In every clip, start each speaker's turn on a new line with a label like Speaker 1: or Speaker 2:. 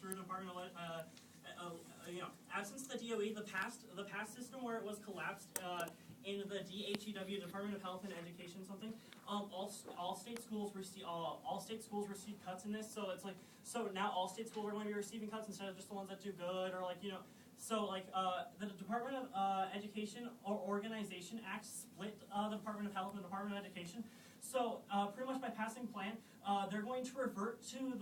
Speaker 1: through the Department of absence the DOE, the past system where it was collapsed in the DHEW, Department of Health and Education, something. All state schools receive cuts in this, so it's like now all state schools are going to be receiving cuts instead of just the ones that do good, or the Department of Education or Organization Act split the Department of Health and the Department of Education. So pretty much by passing plan, they're going to revert to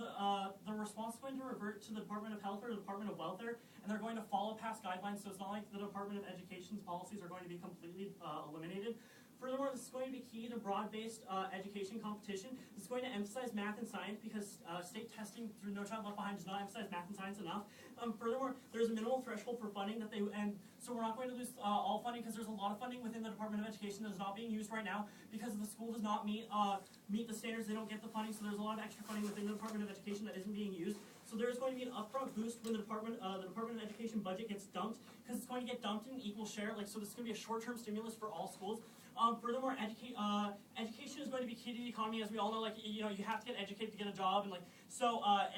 Speaker 1: the response is going to revert to the Department of Health or the Department of Welfare, and they're going to follow past guidelines. So it's not like the Department of Education's policies are going to be completely eliminated. Furthermore, this is going to be key to broad-based education competition. This is going to emphasize math and science because state testing through No Child Left Behind does not emphasize math and science enough. Furthermore, there's a minimal threshold for funding so we're not going to lose all funding because there's a lot of funding within the Department of Education that is not being used right now because the school does not meet the standards. They don't get the funding, so there's a lot of extra funding within the Department of Education that isn't being used. So there's going to be an upfront boost when the Department of Education budget gets dumped because it's going to get dumped in equal share. So this is going to be a short-term stimulus for all schools. Furthermore, education is going to be key to the economy, as we all know. You have to get educated to get a job, and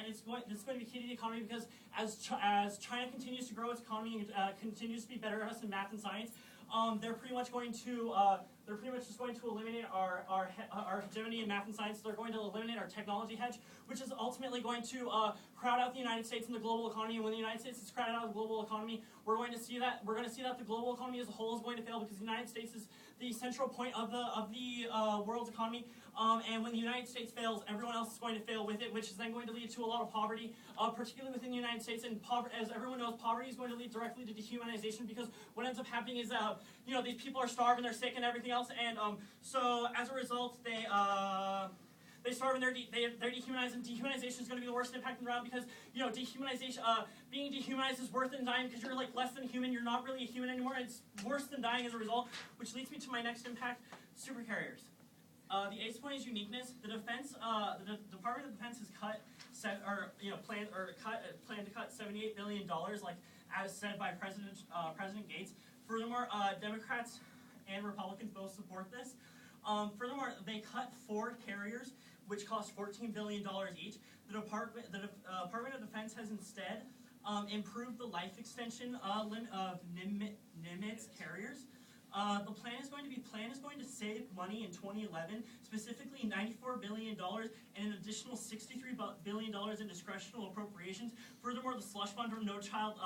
Speaker 1: it's going to be key to the economy because as China continues to grow its economy and continues to be better at us in math and science, they're pretty much just going to eliminate our hegemony in math and science. They're going to eliminate our technology hedge, which is ultimately going to crowd out the United States in the global economy. And when the United States is crowded out of the global economy, we're going to see that the global economy as a whole is going to fail because the United States is the central point of the world's economy. And when the United States fails, everyone else is going to fail with it, which is then going to lead to a lot of poverty, particularly within the United States. And as everyone knows, poverty is going to lead directly to dehumanization because what ends up happening is these people are starving, they're sick, and everything else. And so as a result, they starve and they're dehumanized, and dehumanization is going to be the worst impact around because dehumanization, being dehumanized is worse than dying because you're less than human. You're not really a human anymore. It's worse than dying as a result, which leads me to my next impact: supercarriers. The eighth point is uniqueness. The Department of Defense has planned to cut $78 billion, as said by President Gates. Furthermore, Democrats and Republicans both support this. Furthermore, they cut 4 carriers, which cost $14 billion each. The Department of Defense has instead improved the life extension limit of Nimitz carriers. The plan is going to save money in 2011, specifically $94 billion and an additional $63 billion in discretional appropriations. Furthermore, the slush fund from No Child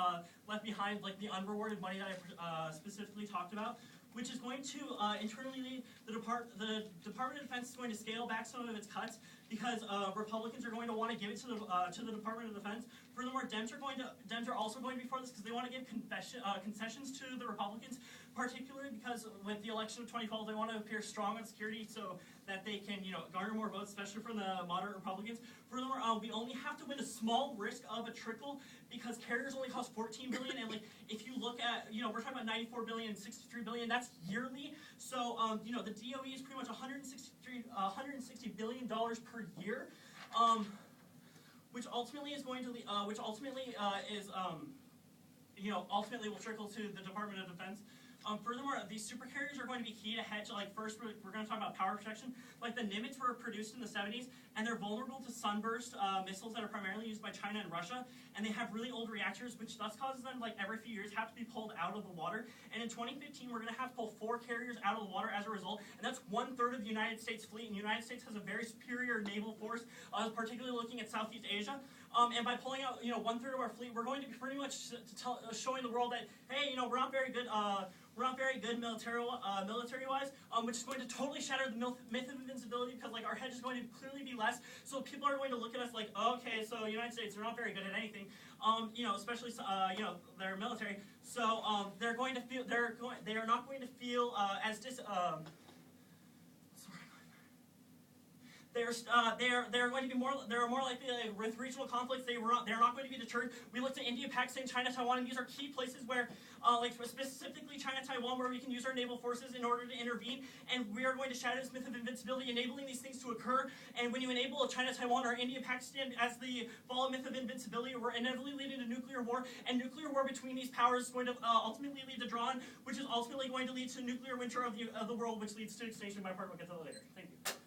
Speaker 1: Left Behind, the unrewarded money that I specifically talked about, which is going to internally lead the Department of Defense is going to scale back some of its cuts because Republicans are going to want to give it to the Department of Defense. Furthermore, Dems are also going to be for this because they want to give concessions to the Republicans, particularly because with the election of 2012, they want to appear strong on security so that they can garner more votes, especially from the moderate Republicans. Furthermore, we only have to win a small risk of a trickle because carriers only cost $14 billion, and if you look at we're talking about $94 billion, $63 billion. That's yearly. So the DOE is pretty much $160 billion per year, which ultimately is going to ultimately will trickle to the Department of Defense. Furthermore, these supercarriers are going to be key to hedge. First, we're going to talk about power protection. The Nimitz were produced in the 70s, and they're vulnerable to sunburst missiles that are primarily used by China and Russia. And they have really old reactors, which thus causes them, every few years, have to be pulled out of the water. And in 2015, we're going to have to pull 4 carriers out of the water as a result. And that's 1/3 of the United States fleet. And the United States has a very superior naval force, particularly looking at Southeast Asia. And by pulling out, 1/3 of our fleet, we're going to be pretty much showing the world that, hey, we're not very good. We're not very good military-wise, which is going to totally shatter the myth of invincibility because our hedge is going to clearly be less. So people are going to look at us okay, so United States, they're not very good at anything, especially their military. So they are not going to feel as they're going to be more likely with regional conflicts. They're not going to be deterred. We looked at India, Pakistan, China, Taiwan, and these are key places where, specifically China, Taiwan, where we can use our naval forces in order to intervene. And we are going to shatter this myth of invincibility, enabling these things to occur. And when you enable China, Taiwan, or India, Pakistan as the follow myth of invincibility, we're inevitably leading to nuclear war. And nuclear war between these powers is going to ultimately lead to drawn, which is ultimately going to lead to nuclear winter of the world, which leads to extinction. My part, we'll get to that later. Thank you.